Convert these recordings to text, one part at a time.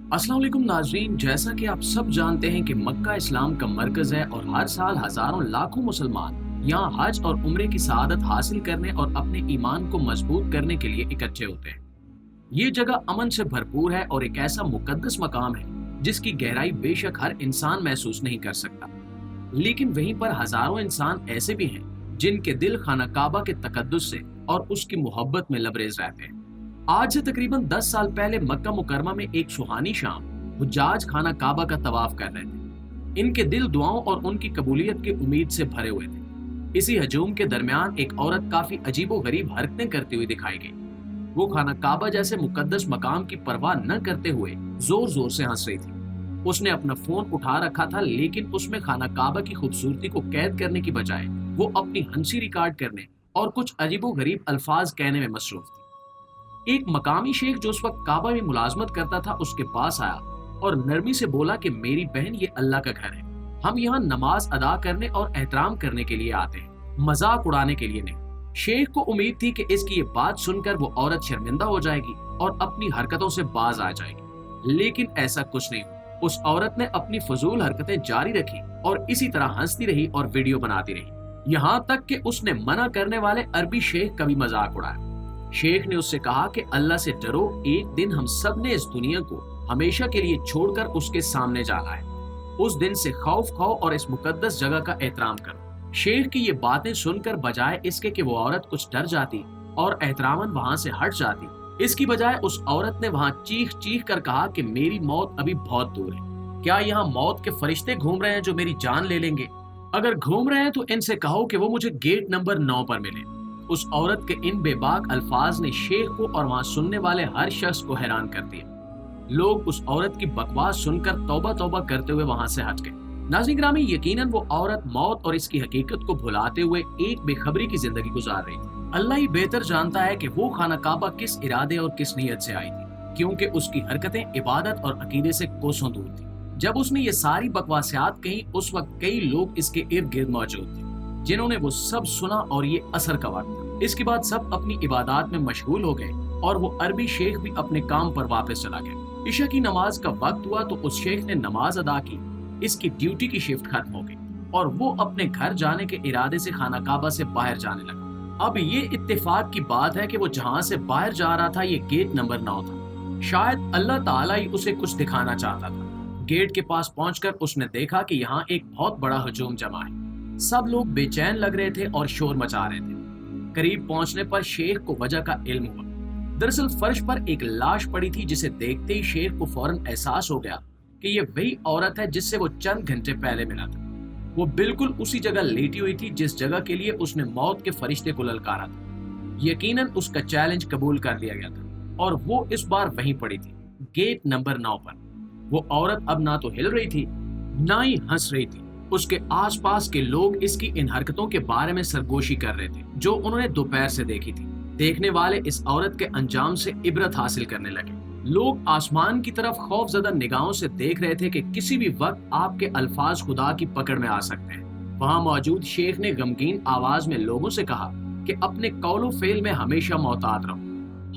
अस्सलाम वालेकुम नाजरीन, जैसा कि आप सब जानते हैं कि मक्का इस्लाम का मरकज है और हर साल हजारों लाखों मुसलमान यहाँ हज और उम्रे की सआदत हासिल करने और अपने ईमान को मजबूत करने के लिए इकट्ठे होते हैं। ये जगह अमन से भरपूर है और एक ऐसा मुकद्दस मकाम है जिसकी गहराई बेशक हर इंसान महसूस नहीं कर सकता। लेकिन वहीं पर हजारों इंसान ऐसे भी हैं जिनके दिल खाना काबा के तकद्दुस से और उसकी मोहब्बत में लबरेज रहते हैं। आज से तकरीबन 10 साल पहले मक्का मुकरमा में एक सुहानी शाम हुज्जाज खाना काबा का तवाफ कर रहे थे। इनके दिल दुआओं और उनकी कबूलियत की उम्मीद से भरे हुए थे। इसी हजूम के दरमियान एक औरत काफी अजीबो गरीब हरकतें करती हुई दिखाई गई। वो खाना काबा जैसे मुकद्दस मकाम की परवाह न करते हुए जोर जोर से हंस रही थी। उसने अपना फोन उठा रखा था, लेकिन उसमें खाना काबा की खूबसूरती को कैद करने की बजाय वो अपनी हंसी रिकॉर्ड करने और कुछ अजीबो गरीब अल्फाज कहने में मसरूफ थी। एक मकामी शेख जो उस वक्त काबा में मुलाजमत करता था उसके पास आया और नरमी से बोला कि मेरी बहन, ये अल्लाह का घर है। हम यहाँ नमाज अदा करने और एहतराम करने के लिए आते हैं, मजाक उड़ाने के लिए नहीं। शेख को उम्मीद थी कि इसकी ये बात सुनकर वो औरत शर्मिंदा हो जाएगी और अपनी हरकतों से बाज आ जाएगी, लेकिन ऐसा कुछ नहीं। उस औरत ने अपनी फजूल हरकतें जारी रखी और इसी तरह हंसती रही और वीडियो बनाती रही, यहाँ तक कि उसने मना करने वाले अरबी शेख का भी मजाक उड़ाया। शेख ने उससे कहा कि अल्लाह से डरो, एक दिन हम सब ने इस दुनिया को हमेशा के लिए छोड़कर उसके सामने जाना है। उस दिन से खौफ खाओ और इस मुकद्दस जगह का एहतराम करो। शेख की ये बातें सुनकर बजाय इसके कि वो औरत कुछ डर जाती और एहतरामन वहां से हट जाती, इसकी बजाय उस औरत ने वहां चीख चीख कर कहा कि मेरी मौत अभी बहुत दूर है। क्या यहाँ मौत के फरिश्ते घूम रहे हैं जो मेरी जान ले लेंगे? अगर घूम रहे हैं तो इनसे कहो कि वो मुझे गेट नंबर 9 पर मिले। उस औरत के इन बेबाक अल्फाज ने शेख को और वहां सुनने वाले हर शख्स को हैरान कर दिया। लोग उस औरत की बकवास सुनकर तौबा तौबा करते हुए वहां से हट गए। नाज़रीन ग्रामी, यकीनन वो औरत मौत और इसकी हकीकत को भुलाते हुए एक बेखबरी की जिंदगी गुजार रही थी। अल्लाह ही बेहतर जानता है कि वो खाना काबा किस इरादे और किस नीयत से आई थी, क्योंकि उसकी हरकतें इबादत और अकीदे से कोसों दूर थी। जब उसने ये सारी बकवासियात कही, उस वक्त कई लोग इसके इर्द गिर्द मौजूद थे जिन्होंने वो सब सुना और ये असर का वक्त था। इसके बाद सब अपनी इबादत में मशगूल हो गए और वो अरबी शेख भी अपने काम पर वापस चला गया। इशा की नमाज का वक्त हुआ तो उस शेख ने नमाज अदा की। इसकी ड्यूटी की शिफ्ट खत्म हो गई और वो अपने घर जाने के इरादे से खाना काबा से बाहर जाने लगा। अब ये इत्तेफाक की बात है कि वो जहाँ से बाहर जा रहा था ये गेट नंबर 9 था। शायद अल्लाह ताला ही उसे कुछ दिखाना चाहता था। गेट के पास पहुंचकर उसने देखा कि यहाँ एक बहुत बड़ा हजूम जमा है। सब लोग बेचैन लग रहे थे और शोर मचा रहे थे। करीब पहुंचने पर शेख को वजह का इल्म हुआ। दरअसल फर्श पर एक लाश पड़ी थी, जिसे देखते ही शेख को फौरन एहसास हो गया कि ये वही औरत है जिससे वो चंद घंटे पहले मिला था। वो बिल्कुल उसी जगह लेटी हुई थी जिस जगह के लिए उसने मौत के फरिश्ते को ललकारा था। यकीनन उसका चैलेंज कबूल कर लिया गया था और वो इस बार वहीं पड़ी थी, गेट नंबर 9 पर। वो औरत अब ना तो हिल रही थी ना ही हंस रही थी। उसके आसपास के लोग इसकी इन हरकतों के बारे में सरगोशी कर रहे थे जो उन्होंने दोपहर से देखी थी। देखने वाले इस औरत के अंजाम से इबरत हासिल करने लगे। लोग आसमान की तरफ खौफजदा निगाहों से देख रहे थे कि किसी भी वक्त आपके अल्फाज खुदा की पकड़ में आ सकते हैं। वहां मौजूद शेख ने गमगीन आवाज में लोगों से कहा कि अपने कौलो फेल में हमेशा मोहतात रहो।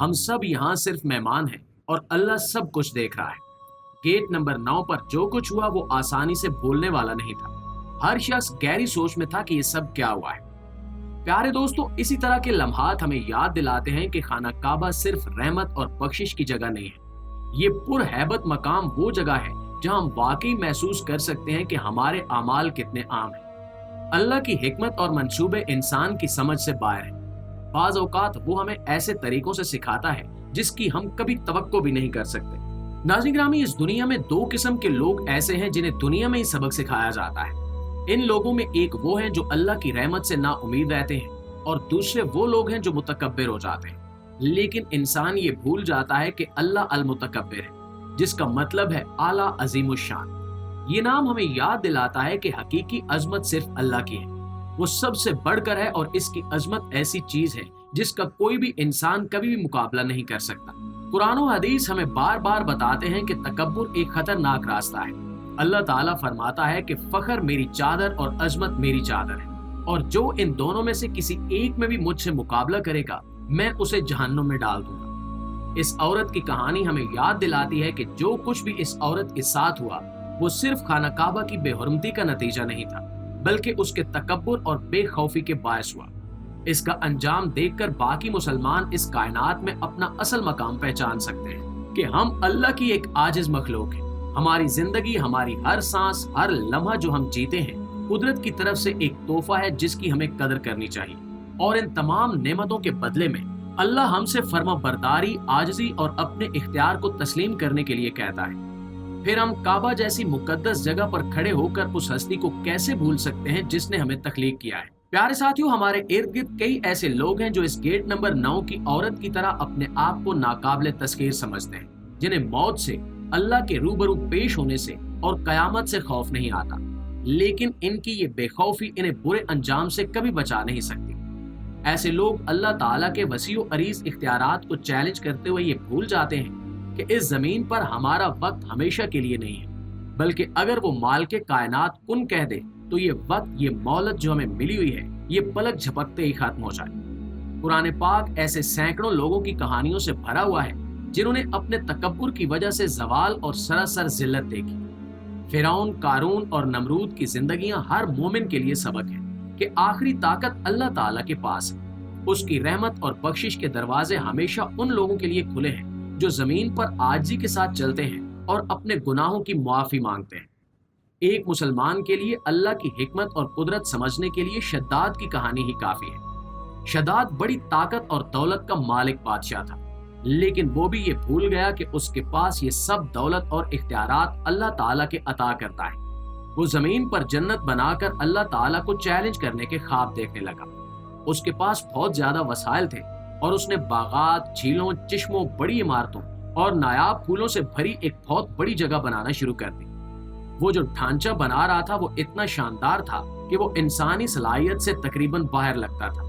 हम सब यहाँ सिर्फ मेहमान हैं और अल्लाह सब कुछ देख रहा है। गेट नंबर 9 पर जो कुछ हुआ वो आसानी से भूलने वाला नहीं था। हर शख्स गहरी सोच में था कि ये सब क्या हुआ है। प्यारे दोस्तों, इसी तरह के लम्हात हमें याद दिलाते हैं कि खाना काबा सिर्फ रहमत और बख्शिश की जगह नहीं है। ये पुरहैबत मकाम वो जगह है जहां हम वाकई महसूस कर सकते हैं कि हमारे अमाल कितने आम हैं। अल्लाह की हिकमत और मंसूबे इंसान की समझ से बाहर है। बाज़ औक़ात वो हमें ऐसे तरीकों से सिखाता है जिसकी हम कभी तवक्को भी नहीं कर सकते। नाज़रीन ग्रामी, इस दुनिया में 2 किस्म के लोग ऐसे हैं जिन्हें दुनिया में ही सबक सिखाया जाता है। इन लोगों में एक वो हैं जो अल्लाह की रहमत से ना उम्मीद रहते हैं और दूसरे वो लोग हैं जो मुतकब्बिर हो जाते हैं। लेकिन इंसान ये भूल जाता है कि अल्लाह अल मुतकब्बिर है, जिसका मतलब है आला अजीमुश्शान। ये नाम हमें याद दिलाता है कि हकीकी अजमत सिर्फ अल्लाह की है। वो सबसे बढ़कर है और इसकी अजमत ऐसी चीज है जिसका कोई भी इंसान कभी भी मुकाबला नहीं कर सकता। कुरान और हदीस हमें बार बार बताते हैं कि तकब्बुर एक खतरनाक रास्ता है। अल्लाह ताला फरमाता है कि फखर मेरी चादर और अजमत मेरी चादर है, और जो इन दोनों में से किसी एक में भी मुझसे मुकाबला करेगा मैं उसे जहन्नुम में डाल दूंगा। इस औरत की कहानी हमें याद दिलाती है कि जो कुछ भी इस औरत के साथ हुआ वो सिर्फ खाना काबा की बेहुरमती का नतीजा नहीं था, बल्कि उसके तकब्बुर और बेखौफी के बायस हुआ। इसका अंजाम देखकर बाकी मुसलमान इस कायनात में अपना असल मकाम पहचान सकते हैं कि हम अल्लाह की एक आजिज मखलूक है। हमारी जिंदगी, हमारी हर सांस, हर लम्हा जो हम जीते हैं, कुदरत की तरफ से एक तोहफा है जिसकी हमें कदर करनी चाहिए। और इन तमाम नेमतों के बदले में अल्लाह हमसे फर्मा बरदारी, आजिज़ी और अपने इख्तियार को तस्लीम करने के लिए कहता है। फिर हम काबा जैसी मुकद्दस जगह पर खड़े होकर उस हस्ती को कैसे भूल सकते हैं जिसने हमें तख्लीक किया है। प्यारे साथियों, हमारे इर्द गिर्द कई ऐसे लोग हैं जो इस गेट नंबर 9 की औरत की तरह अपने आप को नाकाबिले तस्खीर समझते हैं, जिन्हें मौत से, अल्लाह के रूबरू पेश होने से और कयामत से खौफ नहीं आता। लेकिन इनकी ये बेखौफी इन्हें बुरे अंजाम से कभी बचा नहीं सकती। ऐसे लोग अल्लाह ताला के वसीओ अरीज इख्तियारात को चैलेंज करते हुए ये भूल जाते हैं कि इस जमीन पर हमारा वक्त हमेशा के लिए नहीं है, बल्कि अगर वो मालिक कायनात कुन कह दे तो ये वक्त, ये मोहलत जो हमें मिली हुई है, ये पलक झपकते ही खत्म हो जाए। कुरान पाक ऐसे सैकड़ों लोगों की कहानियों से भरा हुआ है जिन्होंने अपने तकब्बुर की वजह से जवाल और सरासर जिल्लत देखी। फिरौन, कारून और नमरूद की जिंदगियां हर मोमिन के लिए सबक है कि आखिरी ताकत अल्लाह ताला के पास है। उसकी रहमत और बख्शिश के दरवाजे हमेशा उन लोगों के लिए खुले हैं जो जमीन पर आजिज़ी के साथ चलते हैं और अपने गुनाहों की मुआफी मांगते हैं। एक मुसलमान के लिए अल्लाह की हिकमत और कुदरत समझने के लिए शद्दाद की कहानी ही काफी है। शद्दाद बड़ी ताकत और दौलत का मालिक बादशाह था, लेकिन वो भी ये भूल गया कि उसके पास ये सब दौलत और इख्तियारात अल्लाह ताला के अता करता है। वो जमीन पर जन्नत बनाकर अल्लाह ताला को चैलेंज करने के ख्वाब देखने लगा। उसके पास बहुत ज्यादा वसाइल थे और उसने बागात, झीलों, चश्मों, बड़ी इमारतों और नायाब फूलों से भरी एक बहुत बड़ी जगह बनाना शुरू कर दी। वो जो ढांचा बना रहा था वो इतना शानदार था कि वो इंसानी सलाहियत से तकरीबन बाहर लगता था।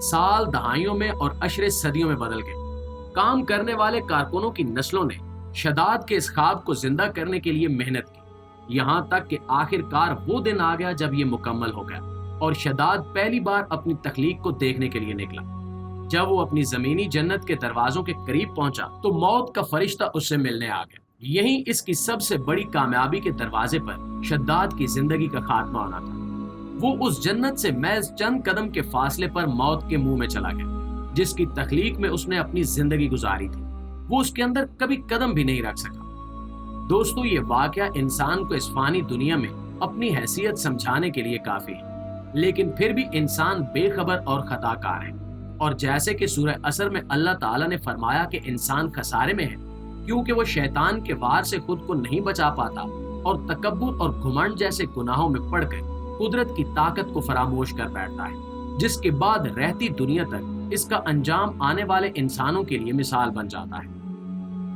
साल दहाइयों में और अशरे सदियों में बदल गए। काम करने वाले कारकुनों की नस्लों ने शदाद के इस ख्वाब को जिंदा करने के लिए मेहनत की, यहाँ तक कि आखिरकार वो दिन आ गया जब ये मुकम्मल हो गया और शदाद पहली बार अपनी तख्लीक को देखने के लिए निकला। जब वो अपनी जमीनी जन्नत के दरवाजों के करीब पहुंचा तो मौत का फरिश्ता उससे मिलने आ गया। यही इसकी सबसे बड़ी कामयाबी के दरवाजे पर शद्दाद की जिंदगी का खात्मा होना था। वो उस जन्नत से महज चंद कदम के फासले पर मौत के मुंह में चला गया, जिसकी तख्लीक में उसने अपनी जिंदगी गुजारी थी। वो उसके अंदर कभी कदम भी नहीं रख सका। दोस्तों, ये वाकया इंसान को इस फानी दुनिया में अपनी हैसियत समझाने के लिए काफी है, लेकिन फिर भी इंसान बेखबर और खताकार है। और जैसे कि सूरह असर में अल्लाह ताला ने फरमाया कि इंसान खसारे में है क्योंकि वो शैतान के वार से खुद को नहीं बचा पाता और तकब्बुर और घुमंड जैसे गुनाहों में पड़कर कुदरत की ताकत को फरामोश कर बैठता है, जिसके बाद रहती दुनिया तक इसका अंजाम आने वाले इंसानों के लिए मिसाल बन जाता है।